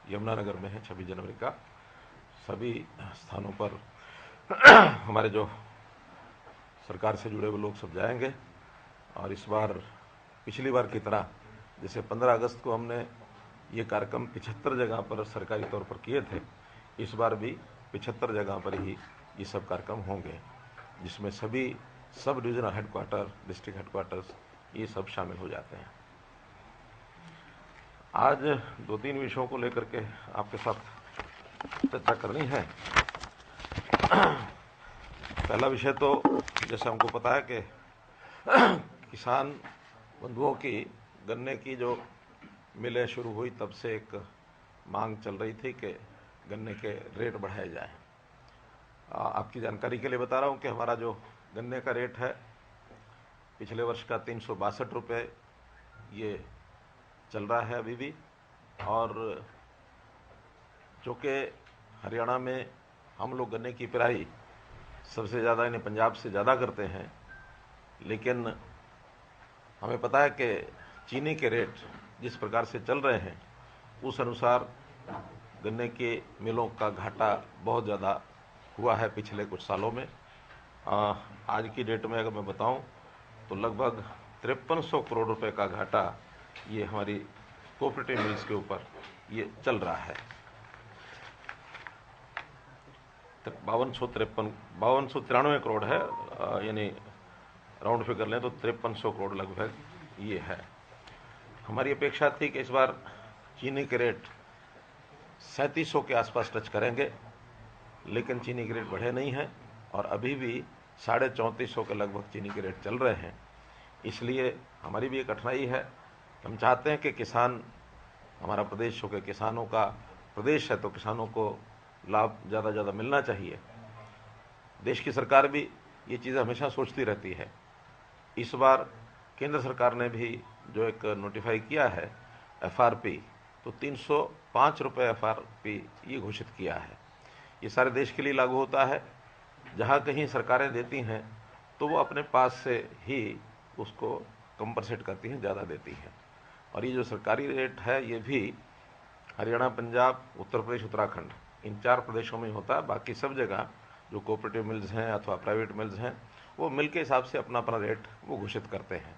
यमुनानगर में है 26 जनवरी का। सभी स्थानों पर हमारे जो सरकार से जुड़े हुए लोग सब जाएंगे और इस बार पिछली बार की तरह जैसे 15 अगस्त को हमने ये कार्यक्रम 75 जगह पर सरकारी तौर पर किए थे, इस बार भी 75 जगह पर ही ये सब कार्यक्रम होंगे, जिसमें सभी sub divisional headquarter, district headquarters ये सब शामिल हो जाते हैं। आज 2-3 विषयों को लेकर के आपके साथ चर्चा करनी है। पहला विषय तो जैसे हमको पता है कि किसान बंधुओं की गन्ने की जो मिलें शुरू हुई तब से एक मांग चल रही थी कि गन्ने के रेट बढ़ाए जाएं। आपकी जानकारी के लिए बता रहा हूं कि हमारा जो गन्ने का रेट है पिछले वर्ष का 362 रुपये ये चल रहा है अभी भी, और जो कि हरियाणा में हम लोग गन्ने की पिराई सबसे ज़्यादा यानी पंजाब से ज़्यादा करते हैं, लेकिन हमें पता है कि चीनी के रेट जिस प्रकार से चल रहे हैं उस अनुसार गन्ने के मिलों का घाटा बहुत ज़्यादा हुआ है पिछले कुछ सालों में। आज की डेट में अगर मैं बताऊं तो लगभग 5300 करोड़ रुपए का घाटा ये हमारी कोऑपरेटिव मिल्स के ऊपर ये चल रहा है। 5293 करोड़ है, यानी राउंड फिगर लें तो 5300 करोड़ लगभग ये है। हमारी अपेक्षा थी कि इस बार चीनी के रेट 3700 के आसपास टच करेंगे, लेकिन चीनी के रेट बढ़े नहीं हैं और अभी भी 3450 के लगभग चीनी के रेट चल रहे हैं। इसलिए हमारी भी एक कठिनाई है। हम चाहते हैं कि किसान, हमारा प्रदेश हो के किसानों का प्रदेश है तो किसानों को लाभ ज़्यादा ज़्यादा मिलना चाहिए। देश की सरकार भी ये चीज़ें हमेशा सोचती रहती है। इस बार केंद्र सरकार ने भी जो एक नोटिफाई किया है एफआरपी, तो 305 रुपये एफआरपी ये घोषित किया है। ये सारे देश के लिए लागू होता है। जहाँ कहीं सरकारें देती हैं तो वो अपने पास से ही उसको कंपनसेट करती हैं, ज़्यादा देती हैं। और ये जो सरकारी रेट है ये भी हरियाणा, पंजाब, उत्तर प्रदेश, उत्तराखंड इन 4 प्रदेशों में होता है। बाकी सब जगह जो कोऑपरेटिव मिल्स हैं अथवा प्राइवेट मिल्स हैं वो मिल के हिसाब से अपना अपना रेट वो घोषित करते हैं।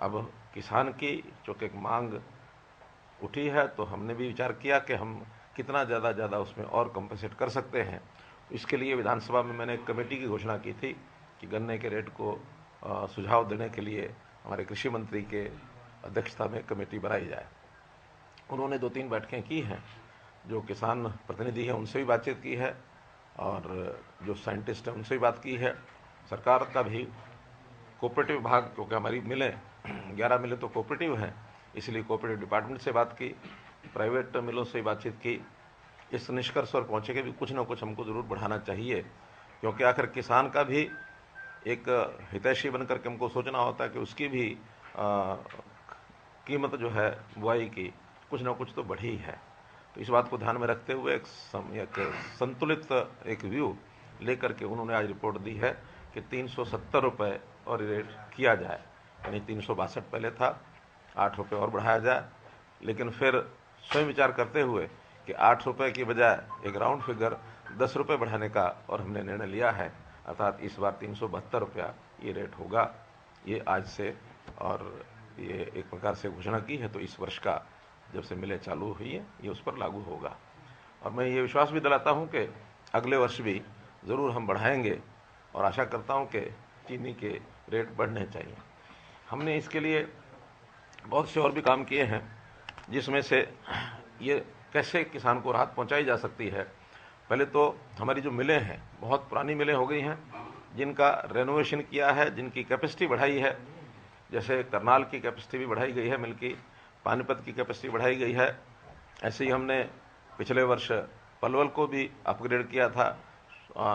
अब किसान की चूँकि मांग उठी है तो हमने भी विचार किया कि हम कितना ज़्यादा उसमें और कंपनसेट कर सकते हैं। इसके लिए विधानसभा में मैंने एक कमेटी की घोषणा की थी कि गन्ने के रेट को सुझाव देने के लिए हमारे कृषि मंत्री के अध्यक्षता में कमेटी बनाई जाए। उन्होंने 2-3 बैठकें की हैं, जो किसान प्रतिनिधि हैं उनसे भी बातचीत की है और जो साइंटिस्ट हैं उनसे भी बात की है। सरकार का भी कोऑपरेटिव विभाग, क्योंकि हमारी मिलें 11 मिलें तो कोऑपरेटिव हैं, इसलिए कोऑपरेटिव डिपार्टमेंट से बात की, प्राइवेट मिलों से बातचीत की। इस निष्कर्ष पर पहुँचे कि भी कुछ ना कुछ हमको ज़रूर बढ़ाना चाहिए, क्योंकि आखिर किसान का भी एक हितैषी बन करके हमको सोचना होता है कि उसकी भी कीमत जो है बुआई की कुछ ना कुछ तो बढ़ी है। तो इस बात को ध्यान में रखते हुए एक संतुलित एक व्यू लेकर के उन्होंने आज रिपोर्ट दी है कि 370 रुपये और रेट किया जाए, यानी 362 पहले था, 8 रुपये और बढ़ाया जाए। लेकिन फिर स्वयं विचार करते हुए कि 8 रुपये की बजाय एक राउंड फिगर 10 रुपये बढ़ाने का और हमने निर्णय लिया है, अर्थात इस बार 372 रुपया ये रेट होगा, ये आज से, और ये एक प्रकार से घोषणा की है तो इस वर्ष का जब से मिलें चालू हुई है ये उस पर लागू होगा। और मैं ये विश्वास भी दिलाता हूँ कि अगले वर्ष भी ज़रूर हम बढ़ाएंगे और आशा करता हूँ कि चीनी के रेट बढ़ने चाहिए। हमने इसके लिए बहुत से और भी काम किए हैं, जिसमें से ये कैसे किसान को राहत पहुंचाई जा सकती है। पहले तो हमारी जो मिलें हैं बहुत पुरानी मिलें हो गई हैं, जिनका रेनोवेशन किया है, जिनकी कैपेसिटी बढ़ाई है। जैसे करनाल की कैपेसिटी भी बढ़ाई गई है मिल की, पानीपत की कैपेसिटी बढ़ाई गई है। ऐसे ही हमने पिछले वर्ष पलवल को भी अपग्रेड किया था,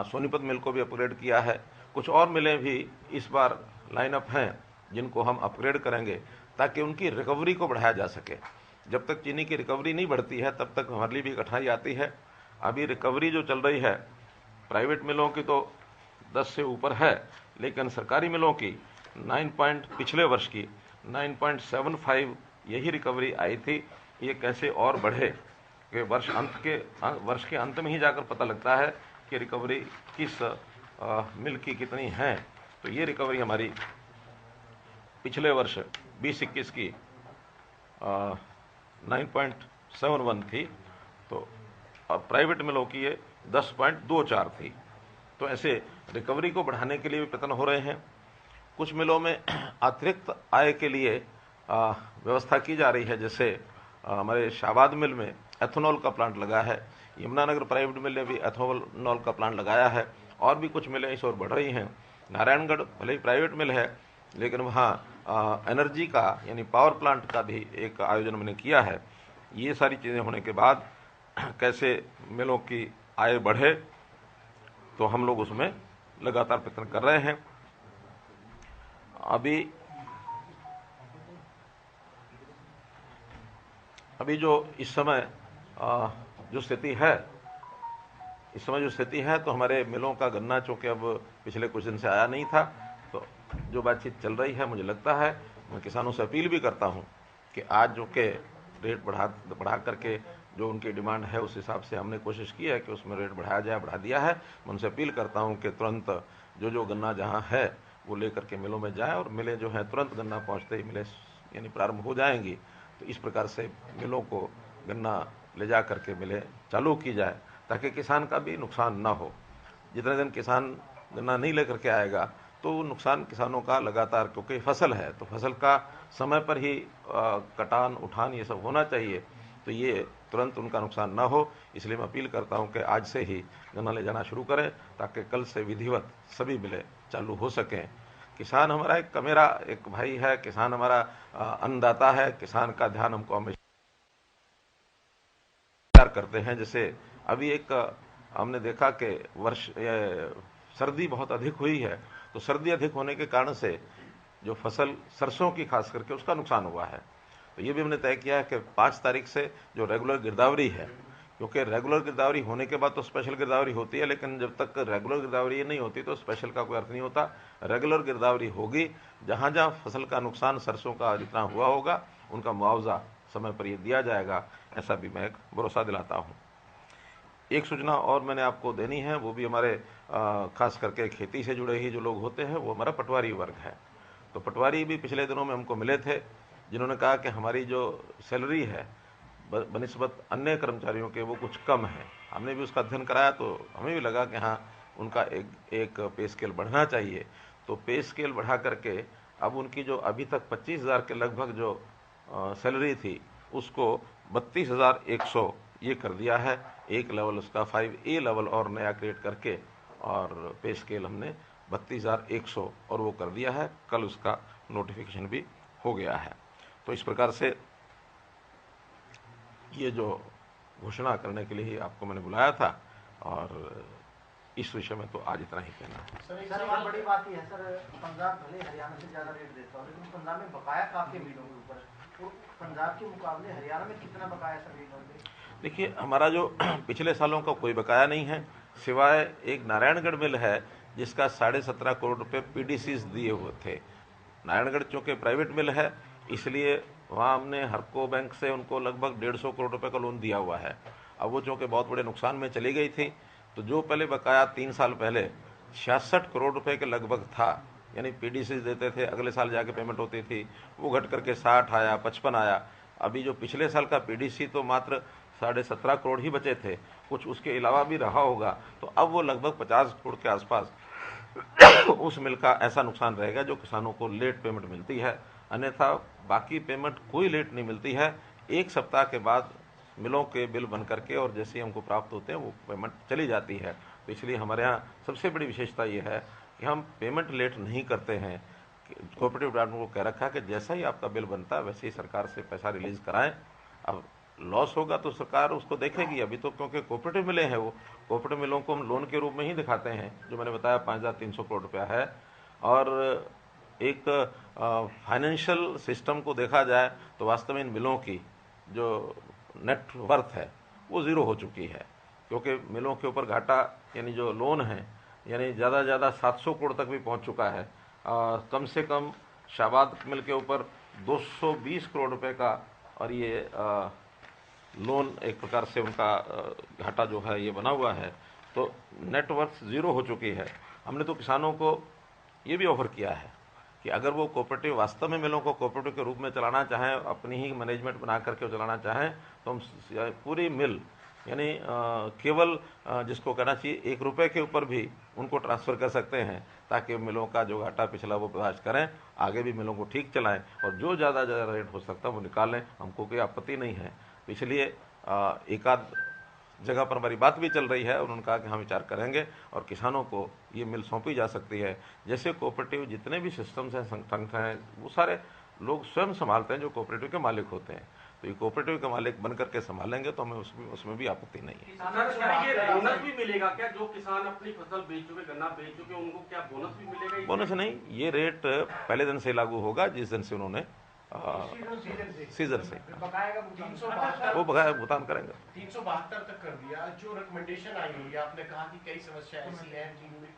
सोनीपत मिल को भी अपग्रेड किया है। कुछ और मिलें भी इस बार लाइनअप हैं जिनको हम अपग्रेड करेंगे ताकि उनकी रिकवरी को बढ़ाया जा सके। जब तक चीनी की रिकवरी नहीं बढ़ती है तब तक हमारे लिए भी कठिनाई आती है। अभी रिकवरी जो चल रही है प्राइवेट मिलों की तो 10 से ऊपर है, लेकिन सरकारी मिलों की पिछले वर्ष की 9.75 यही रिकवरी आई थी। ये कैसे और बढ़े कि वर्ष के अंत में ही जाकर पता लगता है कि रिकवरी किस मिल की कितनी है। तो ये रिकवरी हमारी पिछले वर्ष 20-21 की 9.71 थी, तो प्राइवेट मिलों की ये 10.24 थी। तो ऐसे रिकवरी को बढ़ाने के लिए भी प्रयत्न हो रहे हैं। कुछ मिलों में अतिरिक्त आय के लिए व्यवस्था की जा रही है। जैसे हमारे शाहबाद मिल में एथेनॉल का प्लांट लगा है, यमुनानगर प्राइवेट मिल ने भी एथेनॉल का प्लांट लगाया है, और भी कुछ मिलें इस ओर बढ़ रही हैं। नारायणगढ़ भले ही प्राइवेट मिल है, लेकिन वहाँ एनर्जी का यानी पावर प्लांट का भी एक आयोजन मैंने किया है। ये सारी चीज़ें होने के बाद कैसे मिलों की आय बढ़े, तो हम लोग उसमें लगातार प्रयत्न कर रहे हैं। अभी जो इस समय जो स्थिति है, तो हमारे मिलों का गन्ना चूंकि अब पिछले कुछ दिन से आया नहीं था, तो जो बातचीत चल रही है, मुझे लगता है, मैं किसानों से अपील भी करता हूं कि आज जो के रेट बढ़ा करके जो उनकी डिमांड है उस हिसाब से हमने कोशिश की है कि उसमें रेट बढ़ा दिया है। मैं उनसे अपील करता हूं कि तुरंत जो गन्ना जहां है वो लेकर के मिलों में जाए, और मिलें जो है तुरंत गन्ना पहुंचते ही मिलें यानी प्रारंभ हो जाएंगी। तो इस प्रकार से मिलों को गन्ना ले जा करके मिलें चालू की जाए, ताकि किसान का भी नुकसान ना हो। जितने दिन किसान गन्ना नहीं लेकर के आएगा तो नुकसान किसानों का लगातार, क्योंकि फसल है तो फसल का समय पर ही कटान उठान ये सब होना चाहिए, तो ये तुरंत उनका नुकसान ना हो। इसलिए मैं अपील करता हूं कि आज से ही गन्ना ले जाना शुरू करें, ताकि कल से विधिवत सभी मिलें चालू हो सकें। किसान हमारा मेरा एक भाई है, किसान हमारा अन्नदाता है। किसान का ध्यान हमको हमेशा करते हैं। जैसे अभी हमने देखा कि सर्दी बहुत अधिक हुई है, तो सर्दी अधिक होने के कारण से जो फसल सरसों की खास करके उसका नुकसान हुआ है। तो ये भी हमने तय किया है कि 5 तारीख से जो रेगुलर गिरदावरी है, क्योंकि रेगुलर गिरदावरी होने के बाद तो स्पेशल गिरदावरी होती है, लेकिन जब तक रेगुलर गिरदावरी नहीं होती तो स्पेशल का कोई अर्थ नहीं होता। रेगुलर गिरदावरी होगी, जहां जहां फसल का नुकसान सरसों का जितना हुआ होगा उनका मुआवजा समय पर ये दिया जाएगा, ऐसा भी मैं एक भरोसा दिलाता हूं। एक सूचना और मैंने आपको देनी है, वो भी हमारे खास करके खेती से जुड़े ही जो लोग होते हैं, वो हमारा पटवारी वर्ग है। तो पटवारी भी पिछले दिनों में हमको मिले थे, जिन्होंने कहा कि हमारी जो सैलरी है बनिस्बत अन्य कर्मचारियों के वो कुछ कम है। हमने भी उसका अध्ययन कराया, तो हमें भी लगा कि हाँ, उनका एक पे स्केल बढ़ना चाहिए। तो पे स्केल बढ़ा करके अब उनकी जो अभी तक 25,000 के लगभग जो सैलरी थी, उसको 32,100 ये कर दिया है। एक लेवल उसका 5A लेवल और नया क्रिएट करके, और पे स्केल हमने 32,100 और वो कर दिया है। कल उसका नोटिफिकेशन भी हो गया है। तो इस प्रकार से ये जो घोषणा करने के लिए ही आपको मैंने बुलाया था, और इस विषय में तो आज इतना ही कहना है। सर एक बड़ी बात यह है सर, पंजाब भले हरियाणा से ज्यादा रेट देता हो, लेकिन पंजाब में बकाया काफी मिलों के ऊपर, तो पंजाब के मुकाबले हरियाणा में कितना बकाया सर मिलों पे? देखिए, हमारा जो पिछले सालों का कोई बकाया नहीं है, सिवाय एक नारायणगढ़ मिल है जिसका 17.5 करोड़ रुपए पीडीसीज दिए हुए थे। नारायणगढ़ चूंकि प्राइवेट मिल है, इसलिए वहाँ हमने हरको बैंक से उनको लगभग 150 करोड़ रुपए का लोन दिया हुआ है। अब वो चूंकि बहुत बड़े नुकसान में चली गई थी, तो जो पहले बकाया 3 साल पहले 66 करोड़ रुपए के लगभग था, यानी पीडीसी देते थे, अगले साल जाके पेमेंट होती थी, वो घट करके 60 आया, 55 आया। अभी जो पिछले साल का पीडीसी तो मात्र 17.5 करोड़ ही बचे थे, कुछ उसके अलावा भी रहा होगा, तो अब वो लगभग 50 करोड़ के आसपास उस मिल का ऐसा नुकसान रहेगा जो किसानों को लेट पेमेंट मिलती है। अन्यथा बाकी पेमेंट कोई लेट नहीं मिलती है। 1 सप्ताह के बाद मिलों के बिल बन करके और जैसे ही हमको प्राप्त होते हैं वो पेमेंट चली जाती है। तो इसलिए हमारे यहाँ सबसे बड़ी विशेषता ये है कि हम पेमेंट लेट नहीं करते हैं। कोऑपरेटिव डिपार्टमेंट को कह रखा है कि जैसा ही आपका बिल बनता है वैसे ही सरकार से पैसा रिलीज कराएं। अब लॉस होगा तो सरकार उसको देखेगी। अभी तो क्योंकि कोऑपरेटिव मिले हैं, वो कोऑपरेटिव मिलों को हम लोन के रूप में ही दिखाते हैं, जो मैंने बताया 5,300 करोड़ रुपया है। और एक फाइनेंशियल सिस्टम को देखा जाए तो वास्तव में इन मिलों की जो नेट वर्थ है वो ज़ीरो हो चुकी है, क्योंकि मिलों के ऊपर घाटा यानी जो लोन है यानी ज़्यादा से ज़्यादा 700 करोड़ तक भी पहुंच चुका है। कम से कम शाहबाद मिल के ऊपर 220 करोड़ रुपए का, और ये लोन एक प्रकार से उनका घाटा जो है ये बना हुआ है, तो नेटवर्थ ज़ीरो हो चुकी है। हमने तो किसानों को ये भी ऑफर किया है कि अगर वो कोऑपरेटिव वास्तव में मिलों को कोऑपरेटिव के रूप में चलाना चाहें, अपनी ही मैनेजमेंट बना करके चलाना चाहें, तो हम पूरी मिल यानी केवल जिसको कहना चाहिए 1 रुपये के ऊपर भी उनको ट्रांसफ़र कर सकते हैं, ताकि मिलों का जो घाटा पिछला वो बर्दाश्त करें, आगे भी मिलों को ठीक चलाएं और जो ज़्यादा रेट हो सकता है वो निकालें। हमको कोई आपत्ति नहीं है। इसलिए एक आध जगह पर हमारी बात भी चल रही है और उन्होंने कहा कि हम विचार करेंगे और किसानों को ये मिल सौंपी जा सकती है। जैसे कोऑपरेटिव जितने भी सिस्टम्स हैं, संगठन हैं, वो सारे लोग स्वयं संभालते हैं जो कोऑपरेटिव के मालिक होते हैं। तो ये कोऑपरेटिव के मालिक बन करके संभालेंगे तो हमें उसमें भी आपत्ति नहीं है। क्या बोनस भी मिलेगा क्या? जो किसान अपनी फसल बेच चुके, गन्ना बेच चुके, उनको क्या बोनस भी मिलेगा? बोनस नहीं, ये रेट पहले दिन से लागू होगा जिस दिन से उन्होंने सीजन से वो बकाया भुगतान करेंगे। 372 तक कर दिया। जो रिकमेंडेशन आई हुई है, आपने कहा कि कई समस्या ऐसी हैं जिनमें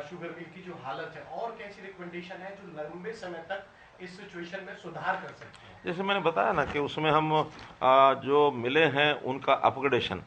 शुगर मिल की जो हालत है, और कैसी रिकमेंडेशन है जो लंबे समय तक इस सिचुएशन में सुधार कर सकते हैं? जैसे मैंने बताया ना कि उसमें हम जो मिले हैं उनका अपग्रेडेशन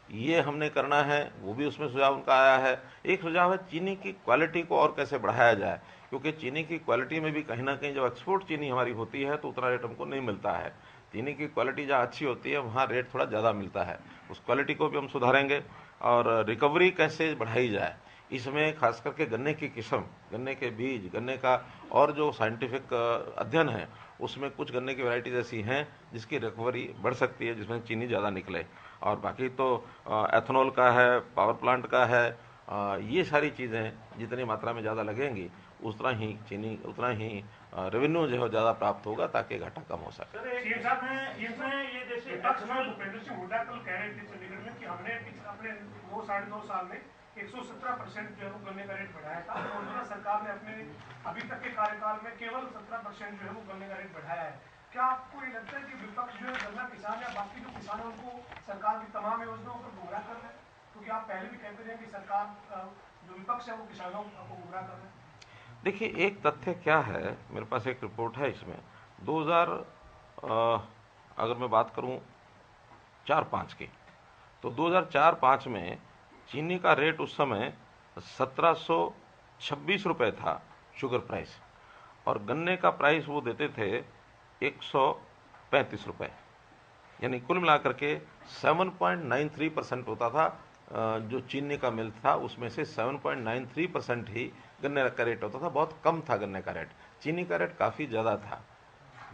ये हमने करना है, वो भी उसमें सुझाव उनका आया है। एक सुझाव है चीनी की क्वालिटी को और कैसे बढ़ाया जाए, क्योंकि चीनी की क्वालिटी में भी कहीं ना कहीं जब एक्सपोर्ट चीनी हमारी होती है तो उतना रेट हमको नहीं मिलता है। चीनी की क्वालिटी जहाँ अच्छी होती है वहाँ रेट थोड़ा ज़्यादा मिलता है, उस क्वालिटी को भी हम सुधारेंगे। और रिकवरी कैसे बढ़ाई जाए, इसमें खास करके गन्ने की किस्म, गन्ने के बीज, गन्ने का और जो साइंटिफिक अध्ययन है उसमें कुछ गन्ने की वैरायटीज ऐसी हैं जिसकी रिकवरी बढ़ सकती है, जिसमें चीनी ज़्यादा निकले। और बाकी तो एथेनॉल का है, पावर प्लांट का है, ये सारी चीज़ें जितनी मात्रा में ज़्यादा लगेंगी उतना ही चीनी, उतना ही रेवेन्यू जो है ज़्यादा प्राप्त होगा ताकि घाटा कम हो सके। ये जैसे भूपेंद्र सिंह हुड्डा कल कह रहे थे चंडीगढ़ में कि हमने अपने 2-2.5 साल में 117% जो है वो गन्ने का रेट बढ़ाया था। मौजूदा सरकार ने अपने अभी तक के कार्यकाल में केवल 17% जो है वो गन्ने का रेट बढ़ाया है। क्या आपको ये लगता है कि विपक्ष जो है गन्ना किसान या बाकी जो किसान है उनको सरकार की तमाम योजनाओं पर गुमराह कर रहे हैं? क्योंकि आप पहले भी कहते रहे कि सरकार जो विपक्ष है वो किसानों को गुमराह कर रहे हैं। देखिए, एक तथ्य क्या है, मेरे पास एक रिपोर्ट है इसमें 2000 अगर मैं बात करूं 4-5 की, तो 2004-5 में चीनी का रेट उस समय 1726 रुपये था शुगर प्राइस, और गन्ने का प्राइस वो देते थे 135 रुपये, यानी कुल मिलाकर के 7.93% होता था। जो चीनी का मिल था उसमें से 7.93% ही गन्ने का रेट होता था, बहुत कम था गन्ने का रेट। चीनी का रेट काफ़ी ज़्यादा था,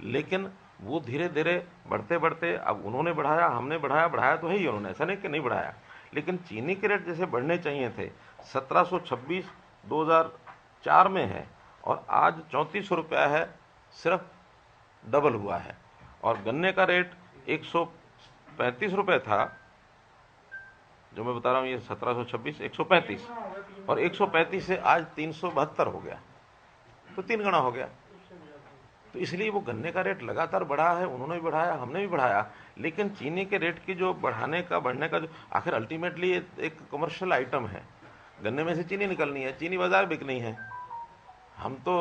लेकिन वो धीरे धीरे बढ़ते बढ़ते अब उन्होंने बढ़ाया, हमने बढ़ाया तो है ही उन्होंने, ऐसा नहीं कि नहीं बढ़ाया, लेकिन चीनी के रेट जैसे बढ़ने चाहिए थे 1726 2004 में है और आज 3400 रुपया है, सिर्फ डबल हुआ है। और गन्ने का रेट 135 रुपये था, जो मैं बता रहा हूँ, ये 1726 135 और 135 से आज 372 हो गया, तो 3 गुना हो गया। तो इसलिए वो गन्ने का रेट लगातार बढ़ा है, उन्होंने भी बढ़ाया, हमने भी बढ़ाया, लेकिन चीनी के रेट की जो बढ़ने का जो आखिर अल्टीमेटली एक कमर्शियल आइटम है, गन्ने में से चीनी निकलनी है, चीनी बाजार बिकनी है। हम तो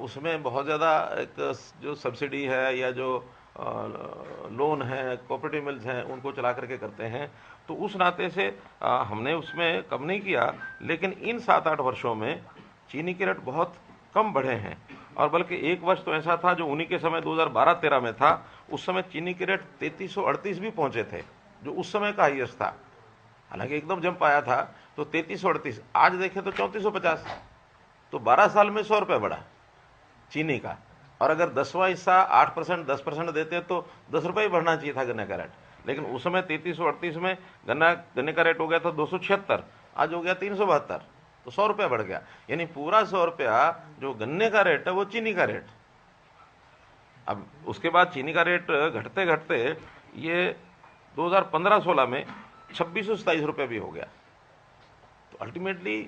उसमें बहुत ज़्यादा एक जो सब्सिडी है या जो लोन है, कोऑपरेटिव मिल्स हैं, उनको चला करके करते हैं, तो उस नाते से हमने उसमें कम नहीं किया, लेकिन इन 7-8 वर्षों में चीनी के रेट बहुत कम बढ़े हैं। और बल्कि एक वर्ष तो ऐसा था जो उन्हीं के समय 2012-13 में था, उस समय चीनी के रेट 3338 भी पहुंचे थे, जो उस समय का हाईएस्ट था। हालांकि एकदम जंप आया था तो 3338, आज देखें तो 3450, तो 12 साल में 100 रुपये बढ़ा चीनी का। और अगर 10वां हिस्सा 8% 10% देते तो 10 रुपये ही बढ़ना चाहिए था गन्ने का रेट, लेकिन उस समय 3338 में गन्ने का रेट हो गया था 276, आज हो गया 372, तो 100 रुपया बढ़ गया। यानी पूरा 100 रुपया जो गन्ने का रेट है वो चीनी का रेट। अब उसके बाद चीनी का रेट घटते घटते ये 2015-16 में 2627 रुपये भी हो गया। तो अल्टीमेटली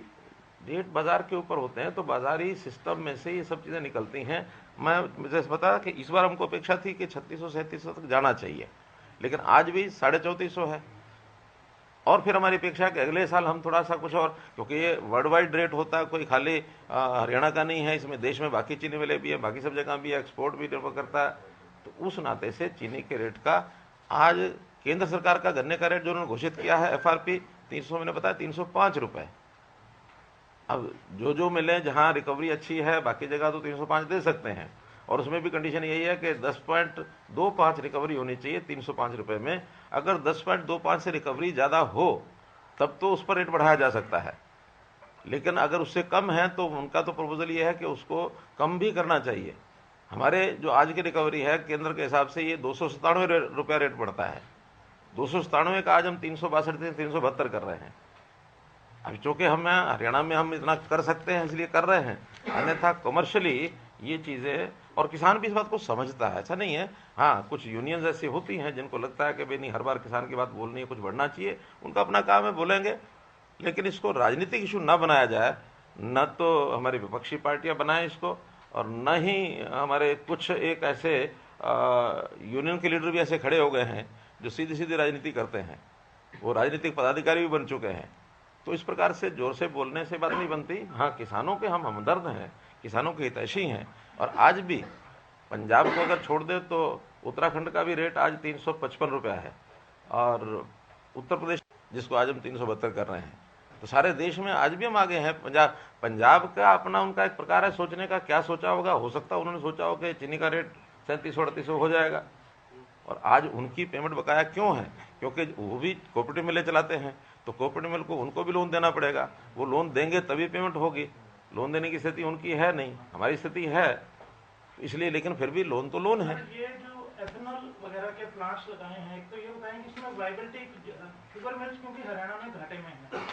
रेट बाजार के ऊपर होते हैं, तो बाजारी सिस्टम में से ये सब चीज़ें निकलती हैं। मैं जैसे बताया कि इस बार हमको अपेक्षा थी कि 3600-3700 तक जाना चाहिए, लेकिन आज भी 3450 है। और फिर हमारी अपेक्षा है कि अगले साल हम थोड़ा सा कुछ और, क्योंकि ये वर्ल्ड वाइड रेट होता है, कोई खाली हरियाणा का नहीं है, इसमें देश में बाकी चीनी मिले भी है, बाकी सब जगह भी है, एक्सपोर्ट भी निर्भर करता है। तो उस नाते से चीनी के रेट का आज केंद्र सरकार का गन्ने का रेट जो उन्होंने घोषित किया है FRP 300, मैंने बताया 305 रुपए। अब जो मिले, जहां रिकवरी अच्छी है बाकी जगह तो 305 दे सकते हैं, और उसमें भी कंडीशन यही है कि 10.25 रिकवरी होनी चाहिए 305 रुपए में। अगर 10.25 से रिकवरी ज़्यादा हो तब तो उस पर रेट बढ़ाया जा सकता है, लेकिन अगर उससे कम है तो उनका तो प्रपोजल ये है कि उसको कम भी करना चाहिए। हमारे जो आज की रिकवरी है केंद्र के हिसाब से ये 297 रुपया रेट पड़ता है। 297 का आज हम 362 से 372 कर रहे हैं। अभी चूंकि हम हरियाणा में हम इतना कर सकते हैं इसलिए कर रहे हैं, अन्यथा कमर्शियली ये चीज़ें, और किसान भी इस बात को समझता है, ऐसा नहीं है। हाँ, कुछ यूनियंस ऐसी होती हैं जिनको लगता है कि भाई नहीं, हर बार किसान की बात बोलनी है, कुछ बढ़ना चाहिए, उनका अपना काम है, बोलेंगे, लेकिन इसको राजनीतिक इशू ना बनाया जाए। न तो हमारी विपक्षी पार्टियां बनाएं इसको, और न ही हमारे कुछ एक ऐसे यूनियन के लीडर भी ऐसे खड़े हो गए हैं जो सीधी सीधी राजनीति करते हैं, वो राजनीतिक पदाधिकारी भी बन चुके हैं। तो इस प्रकार से जोर से बोलने से बात नहीं बनती। हाँ, किसानों के हम हमदर्द हैं, किसानों के हितैषी हैं, और आज भी पंजाब को अगर छोड़ दे तो उत्तराखंड का भी रेट आज 355 रुपया है, और उत्तर प्रदेश जिसको आज हम 372 कर रहे हैं। तो सारे देश में आज भी हम आगे हैं। पंजाब का अपना उनका एक प्रकार है सोचने का, क्या सोचा होगा, हो सकता है उन्होंने सोचा हो कि चीनी का रेट 3700-3800 हो जाएगा, और आज उनकी पेमेंट बकाया क्यों है? क्योंकि वो भी कोऑपरेटिव मिलें चलाते हैं, तो कोऑपरेटिव मिल को उनको भी लोन देना पड़ेगा, वो लोन देंगे तभी पेमेंट होगी। लोन देने की स्थिति उनकी है नहीं, हमारी स्थिति है, इसलिए, लेकिन फिर भी लोन तो लोन है। ये जो एथेनॉल वगैरह के प्लांट्स लगाए हैं, एक तो ये बताएं कि इसमें वायबिलिटी, शुगर मिल्स क्योंकि हरियाणा में घाटे में है,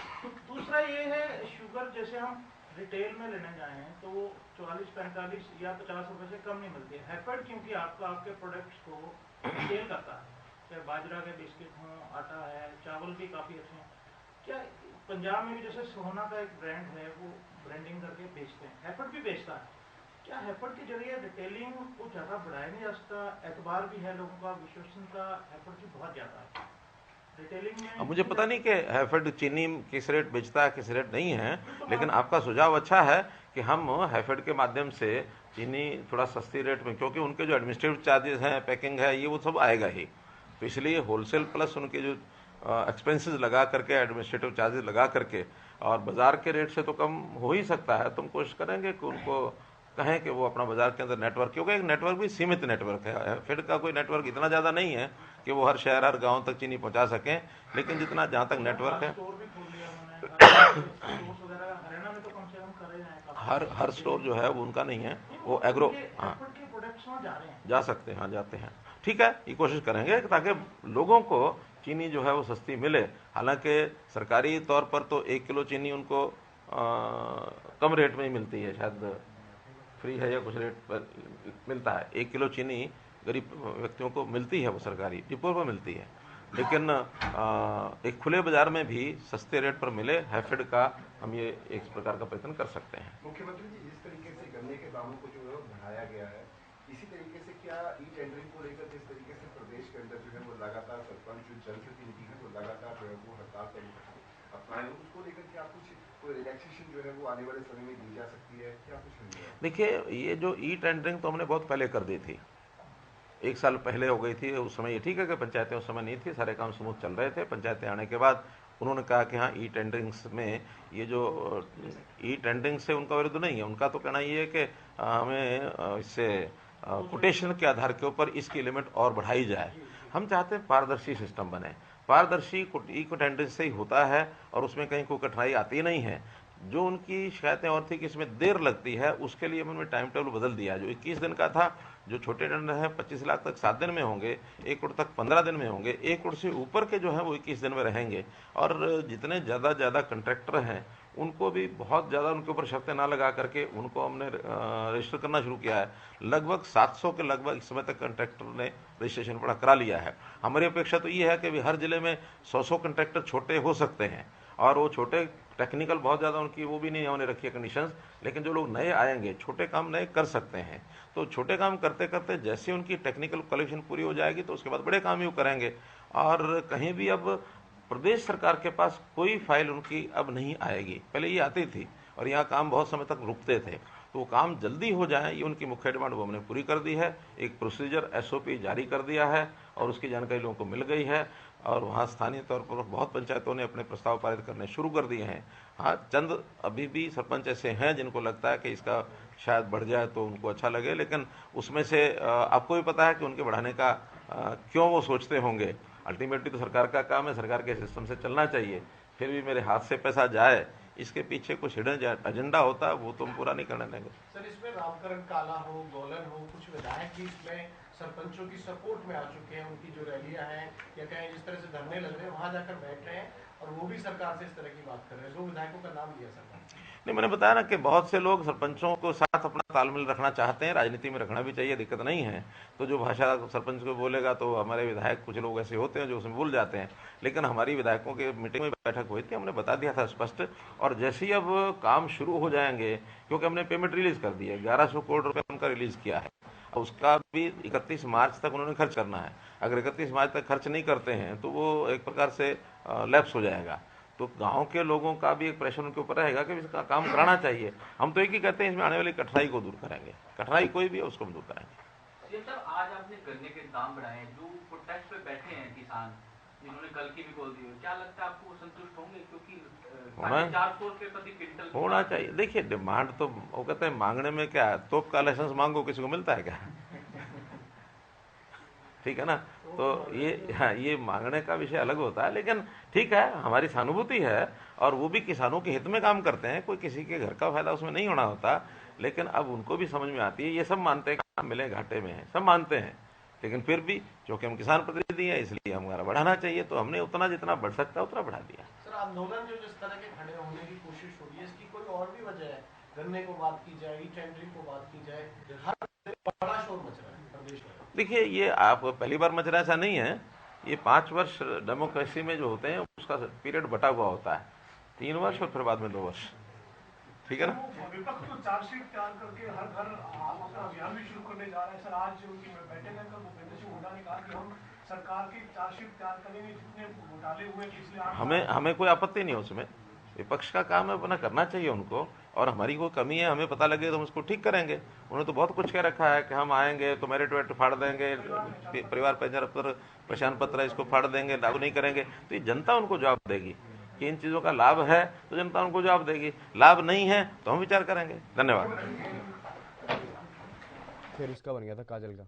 दूसरा ये है शुगर जैसे हम रिटेल में लेने जाए हैं तो वो 44-45 या 50 रुपए से कम नहीं मिलती है। हैफेड क्योंकि आपके प्रोडक्ट्स को सेल करता है, चाहे बाजरा के बिस्किट हों, आटा है, चावल भी काफ़ी अच्छे हैं। क्या पंजाब में भी जैसे सोना का एक ब्रांड है, वो ब्रांडिंग करके बेचते हैं, हैफेड भी बेचता है, क्या हैफेड के जरिए रिटेलिंग को ज़्यादा बढ़ाया नहीं जा सकता? एतबार भी है लोगों का, विश्वसनीयता हैफेड की बहुत ज़्यादा है रिटेलिंग में। अब मुझे पता नहीं कि हैफेड चीनी किस रेट बेचता है किस रेट नहीं है, लेकिन आपका सुझाव अच्छा है कि हम हैफेड के माध्यम से चीनी थोड़ा सस्ती रेट में, क्योंकि उनके जो एडमिनिस्ट्रेटिव चार्जेस हैं, पैकिंग है, ये वो सब आएगा ही, तो इसलिए होलसेल प्लस उनके जो एक्सपेंसेस लगा करके, एडमिनिस्ट्रेटिव चार्जेस लगा करके, और बाजार के रेट से तो कम हो ही सकता है। तुम कोशिश करेंगे कि उनको कहें कि वो अपना बाजार के अंदर नेटवर्क, क्योंकि एक नेटवर्क भी सीमित नेटवर्क है, फेड का कोई नेटवर्क इतना ज़्यादा नहीं है कि वो हर शहर हर गांव तक चीनी पहुंचा सकें, लेकिन जितना जहां तक नेटवर्क है, हर स्टोर जो है वो उनका नहीं है, वो एग्रो, हाँ जा सकते हैं, हाँ जाते हैं। ठीक है, ये कोशिश करेंगे ताकि लोगों को चीनी जो है वो सस्ती मिले। हालांकि सरकारी तौर पर तो 1 किलो चीनी उनको कम रेट में ही मिलती है, शायद फ्री है या कुछ रेट पर मिलता है। 1 किलो चीनी गरीब व्यक्तियों को मिलती है, वो सरकारी डिपो पर मिलती है, लेकिन एक खुले बाजार में भी सस्ते रेट पर मिले हैफेड का हम ये एक प्रकार का प्रयत्न कर सकते हैं। मुख्यमंत्री जी, जिस तरीके से गन्ने के दामों को जो है बढ़ाया गया है, इसी तरीके से क्या ई टेंडरिंग को लेकर जिस तरीके से प्रदेश के अंदर जो है वो लगातार सरपंच जो जनप्रतिनिधि है वो लगातार जो है वो हड़ताल पर अपनाए, उसको लेकर क्या कुछ कोई रिलैक्सेशन जो है वो आने वाले समय में दी जा सकती है, क्या कुछ नहीं है? देखिए, ये जो ई टेंडरिंग तो हमने बहुत पहले कर दी थी, 1 साल पहले हो गई थी। उस समय ये ठीक है कि पंचायतें उस समय नहीं थी, सारे काम स्मूथ चल रहे थे। पंचायतें आने के बाद उन्होंने कहा कि हाँ, ई टेंडरिंग में ये जो ई टेंडरिंग से उनका विरुद्ध नहीं है, उनका तो कहना ये है कि हमें इससे कोटेशन के आधार के ऊपर इसकी लिमिट और बढ़ाई जाए। हम चाहते हैं पारदर्शी सिस्टम बने, पारदर्शी ई टेंडरिंग से ही होता है और उसमें कहीं कोई कठिनाई आती नहीं है। जो उनकी शिकायतें और थी कि इसमें देर लगती है, उसके लिए हमने टाइम टेबल बदल दिया। जो 21 दिन का था, जो छोटे टेंडर हैं 25 लाख तक 7 दिन में होंगे, 1 करोड़ तक 15 दिन में होंगे, 1 करोड़ से ऊपर के जो हैं वो 21 दिन में रहेंगे। और जितने ज़्यादा कंट्रैक्टर हैं उनको भी बहुत ज़्यादा उनके ऊपर शर्तें ना लगा करके उनको हमने रजिस्टर करना शुरू किया है। लगभग 700 के लगभग इस समय तक कंट्रैक्टर ने रजिस्ट्रेशन पड़ा करा लिया है। हमारी अपेक्षा तो ये है कि हर जिले में 100 कंट्रैक्टर छोटे हो सकते हैं, और वो छोटे टेक्निकल बहुत ज़्यादा उनकी वो भी नहीं होने रखी है कंडीशंस, लेकिन जो लोग नए आएंगे छोटे काम नए कर सकते हैं। तो छोटे काम करते करते जैसे उनकी टेक्निकल क्वालिफिकेशन पूरी हो जाएगी तो उसके बाद बड़े काम ही वो करेंगे। और कहीं भी अब प्रदेश सरकार के पास कोई फाइल उनकी अब नहीं आएगी, पहले ये आती थी और यहाँ काम बहुत समय तक रुकते थे। तो वो काम जल्दी हो जाए, ये उनकी मुख्य डिमांड वो हमने पूरी कर दी है। एक प्रोसीजर SOP जारी कर दिया है और उसकी जानकारी लोगों को मिल गई है और वहाँ स्थानीय तौर पर बहुत पंचायतों ने अपने प्रस्ताव पारित करने शुरू कर दिए हैं। हाँ, चंद अभी भी सरपंच ऐसे हैं जिनको लगता है कि इसका शायद बढ़ जाए तो उनको अच्छा लगे, लेकिन उसमें से आपको भी पता है कि उनके बढ़ाने का क्यों वो सोचते होंगे। अल्टीमेटली तो सरकार का काम है, सरकार के सिस्टम से चलना चाहिए। फिर भी मेरे हाथ से पैसा जाए, इसके पीछे कुछ हिडन एजेंडा होता है, वो तो हम पूरा नहीं करने देंगे। सर, इसमें रामकरण काला हो, गोलन हो, कुछ विधायक भी इसमें सरपंचों की सपोर्ट में आ चुके हैं। उनकी जो रैलियां हैं या कहें जिस तरह से धरने लग रहे हैं वहां जाकर बैठ रहे हैं और वो भी सरकार से इस तरह की बात कर रहे हैं। 2 विधायकों का नाम लिया सरकार नहीं, मैंने बताया ना कि बहुत से लोग सरपंचों को साथ अपना तालमेल रखना चाहते हैं, राजनीति में रखना भी चाहिए, दिक्कत नहीं है। तो जो भाषा सरपंच को बोलेगा तो हमारे विधायक कुछ लोग ऐसे होते हैं जो उसमें भूल जाते हैं। लेकिन हमारी विधायकों के मीटिंग में बैठक हुई थी, हमने बता दिया था स्पष्ट। और जैसे ही अब काम शुरू हो जाएंगे, क्योंकि हमने पेमेंट रिलीज कर दी है, 1100 करोड़ रुपये उनका रिलीज किया है, उसका भी 31 मार्च तक उन्होंने खर्च करना है। अगर 31 मार्च तक खर्च नहीं करते हैं तो वो एक प्रकार से लैप्स हो जाएगा। तो गांव के लोगों का भी एक प्रेशर उनके ऊपर रहेगा कि इसका काम कराना चाहिए। हम तो एक ही कहते हैं, इसमें आने वाली कठिनाई को दूर करेंगे। कठिनाई कोई भी है उसको हम दूर करेंगे। आज आपने गन्ने के दाम बढ़ाए हैं, जो प्रोटेस्ट पे बैठे हैं किसान, जिन्होंने कल की भी बोल दी, क्या लगता है आपको संतुष्ट होंगे? क्योंकि 450 रुपये प्रति क्विंटल होना चाहिए। देखिए, डिमांड तो वो कहते हैं मांगने में क्या है, तोप का लाइसेंस मांगो, किसी को मिलता है क्या? ठीक है ना। तो ये मांगने का विषय अलग होता है, लेकिन ठीक है, हमारी सहानुभूति है और वो भी किसानों के हित में काम करते हैं। कोई किसी के घर का फायदा उसमें नहीं होना होता। लेकिन अब उनको भी समझ में आती है, ये सब मानते हैं कि मिले घाटे में है, सब मानते हैं। लेकिन फिर भी क्योंकि हम किसान प्रतिनिधि हैं, इसलिए हमारा बढ़ाना चाहिए, तो हमने उतना जितना बढ़ सकता है उतना बढ़ा दिया। सर, आंदोलन जो जिस तरह के खड़े होने की कोशिश हो रही है, इसकी कोई और भी वजह है? गन्ने को बात की जाए, टेंडरिंग को बात की जाए, हर बड़ा शोर मच रहा है प्रदेश में। देखिए, ये आप पहली बार मच रहा ऐसा नहीं है। ये 5 वर्ष डेमोक्रेसी में जो होते हैं उसका पीरियड बटा हुआ होता है, 3 वर्ष और फिर बाद में 2 वर्ष। ठीक है ना। विपक्ष तो चार्जशीट तैयार करके हर घर अपना अभियान भी शुरू करने जा रहे हैं। सर, आज उनकी बैठक है, कल भूपेंद्र सिंह हुड्डा ने कहा कि हम सरकार की चार्जशीट तैयार करेंगे, जितने घोटाले हुए पिछले हमें कोई आपत्ति नहीं है उसमें। विपक्ष का काम है, अपना करना चाहिए उनको। और हमारी कोई कमी है, हमें पता लगे तो हम उसको ठीक करेंगे। उन्होंने तो बहुत कुछ कह रखा है कि हम आएंगे तो मेरिट वेट फाड़ देंगे, परिवार पहचान पत्र इसको फाड़ देंगे, लागू नहीं करेंगे। तो ये जनता उनको जवाब देगी कि इन चीज़ों का लाभ है तो जनता उनको जवाब देगी, लाभ नहीं है तो हम विचार करेंगे। धन्यवाद। फिर इसका बन गया था काजल का।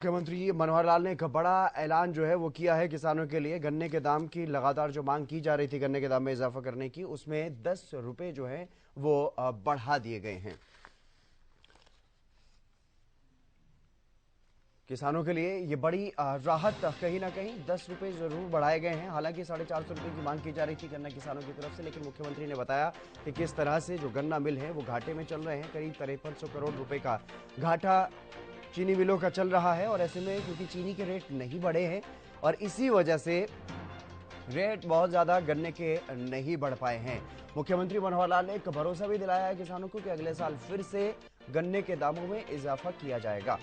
मुख्यमंत्री मनोहर लाल ने एक बड़ा ऐलान जो है वो किया है किसानों के लिए। गन्ने के दाम की लगातार जो मांग की जा रही थी गन्ने के दाम में इजाफा करने की, उसमें 10 रुपए जो है वो बढ़ा दिए गए हैं। किसानों के लिए ये बड़ी राहत कहीं ना कहीं 10 रुपए जरूर बढ़ाए गए हैं। हालांकि 450 रुपए की मांग की जा रही थी गन्ना किसानों की तरफ से, लेकिन मुख्यमंत्री ने बताया कि किस तरह से जो गन्ना मिल है वो घाटे में चल रहे हैं। करीब 5300 करोड़ रुपए का घाटा चीनी मिलों का चल रहा है। और ऐसे में क्योंकि चीनी के रेट नहीं बढ़े हैं और इसी वजह से रेट बहुत ज्यादा गन्ने के नहीं बढ़ पाए हैं। मुख्यमंत्री मनोहर लाल ने एक भरोसा भी दिलाया है किसानों को कि अगले साल फिर से गन्ने के दामों में इजाफा किया जाएगा।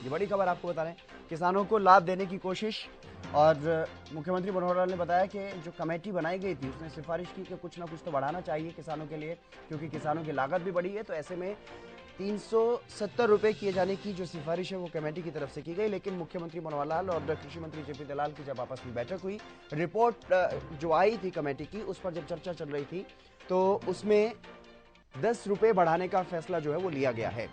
ये बड़ी खबर आपको बता रहे हैं, किसानों को लाभ देने की कोशिश। और मुख्यमंत्री मनोहर लाल ने बताया कि जो कमेटी बनाई गई थी उसने सिफारिश की कि कुछ ना कुछ तो बढ़ाना चाहिए किसानों के लिए, क्योंकि किसानों की लागत भी बढ़ी है। तो ऐसे में 370 रुपए किए जाने की जो सिफारिश है वो कमेटी की तरफ से की गई। लेकिन मुख्यमंत्री मनोहर लाल और कृषि मंत्री जेपी दलाल की जब आपस में बैठक हुई, रिपोर्ट जो आई थी कमेटी की उस पर जब चर्चा चल रही थी तो उसमें 10 रुपए बढ़ाने का फैसला जो है वो लिया गया है।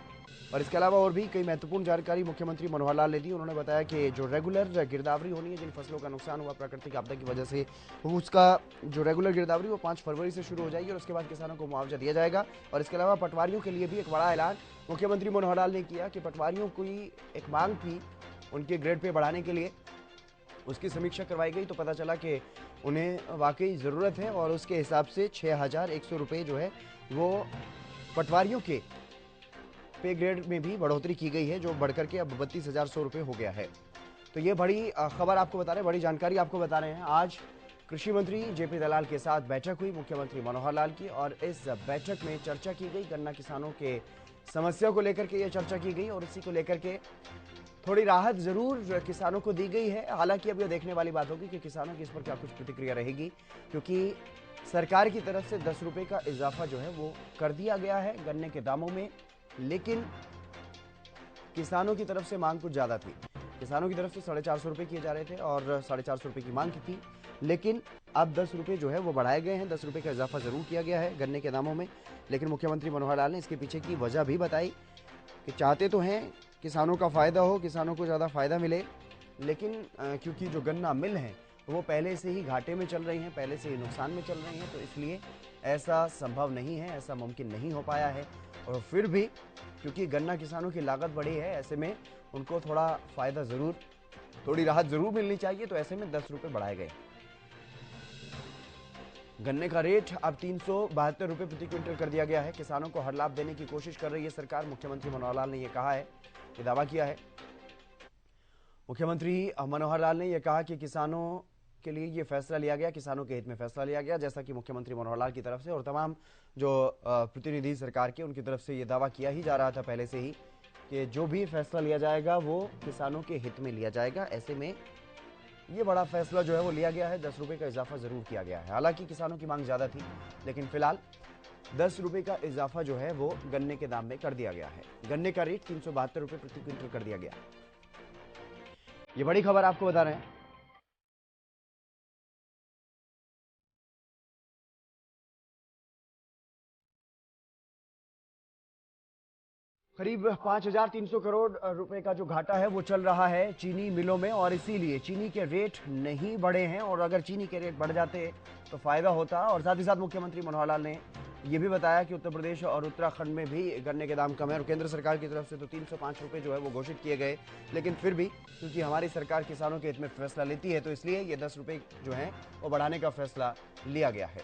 और इसके अलावा और भी कई महत्वपूर्ण जानकारी मुख्यमंत्री मनोहर लाल ने दी। उन्होंने बताया कि जो रेगुलर गिरदावरी होनी है, जिन फसलों का नुकसान हुआ प्राकृतिक आपदा की वजह से, उसका जो रेगुलर गिरदावरी वो 5 फरवरी से शुरू हो जाएगी और उसके बाद किसानों को मुआवजा दिया जाएगा। और इसके अलावा पटवारियों के लिए भी एक बड़ा ऐलान मुख्यमंत्री मनोहर लाल ने किया कि पटवारियों की एक मांग थी उनके ग्रेड पे बढ़ाने के लिए, उसकी समीक्षा करवाई गई तो पता चला कि उन्हें वाकई ज़रूरत है और उसके हिसाब से 6100 रुपये जो है वो पटवारियों के पे ग्रेड में भी बढ़ोतरी की गई है, जो बढ़कर के अब 32,100 रुपये हो गया है। तो ये बड़ी खबर आपको बता रहे हैं, बड़ी जानकारी आपको बता रहे हैं। आज कृषि मंत्री जेपी दलाल के साथ बैठक हुई मुख्यमंत्री मनोहर लाल की और इस बैठक में चर्चा की गई, गन्ना किसानों के समस्या को लेकर के ये चर्चा की गई और इसी को लेकर के थोड़ी राहत जरूर किसानों को दी गई है। हालांकि अब यह देखने वाली बात होगी कि किसानों की इस पर क्या कुछ प्रतिक्रिया रहेगी, क्योंकि सरकार की तरफ से 10 रुपए का इजाफा जो है वो कर दिया गया है गन्ने के दामों में, लेकिन किसानों की तरफ से मांग कुछ ज्यादा थी। किसानों की तरफ से 450 रुपए किए जा रहे थे और 450 रुपए की मांग की थी, लेकिन अब 10 रुपए जो है वो बढ़ाए गए हैं। 10 रुपए का इजाफा जरूर किया गया है गन्ने के दामों में, लेकिन मुख्यमंत्री मनोहर लाल ने इसके पीछे की वजह भी बताई कि चाहते तो हैं किसानों का फायदा हो, किसानों को ज्यादा फायदा मिले, लेकिन क्योंकि जो गन्ना मिल है वो पहले से ही घाटे में चल रही हैं, पहले से ही नुकसान में चल रही हैं, तो इसलिए ऐसा संभव नहीं है, ऐसा मुमकिन नहीं हो पाया है। और फिर भी क्योंकि गन्ना किसानों की लागत बढ़ी है, ऐसे में उनको थोड़ा फायदा जरूर, थोड़ी राहत जरूर मिलनी चाहिए, तो ऐसे में 10 रुपए बढ़ाए गए। गन्ने का रेट अब 372 रुपए प्रति क्विंटल कर दिया गया है। किसानों को हर लाभ देने की कोशिश कर रही है सरकार। मुख्यमंत्री मनोहर लाल ने यह कहा है, ये दावा किया है। मुख्यमंत्री मनोहर लाल ने यह कहा कि किसानों के लिए ये फैसला लिया गया, किसानों के हित में फैसला लिया गया, जैसा कि मुख्यमंत्री मनोहर लाल की तरफ से और तमाम जो प्रतिनिधि सरकार के उनकी तरफ से ये दावा किया ही जा रहा था पहले से ही कि जो भी फैसला लिया जाएगा वो किसानों के हित में लिया जाएगा। ऐसे में ये बड़ा फैसला जो है वो लिया गया है, 10 रुपए का इजाफा जरूर किया गया है। हालांकि किसानों की मांग ज्यादा थी, लेकिन फिलहाल 10 रुपए का इजाफा जो है वो गन्ने के दाम में कर दिया गया है। गन्ने का रेट 372 रुपए प्रति क्विंटल कर दिया गया। ये बड़ी खबर आपको बता रहे हैं। करीब 5,300 करोड़ रुपए का जो घाटा है वो चल रहा है चीनी मिलों में, और इसीलिए चीनी के रेट नहीं बढ़े हैं। और अगर चीनी के रेट बढ़ जाते तो फायदा होता। और साथ ही साथ मुख्यमंत्री मनोहर लाल ने ये भी बताया कि उत्तर प्रदेश और उत्तराखंड में भी गन्ने के दाम कम है और केंद्र सरकार की तरफ से तो 305 रुपए जो है वो घोषित किए गए, लेकिन फिर भी क्योंकि हमारी सरकार किसानों के हित में फैसला लेती है, तो इसलिए ये 10 रुपए जो है वो बढ़ाने का फैसला लिया गया है।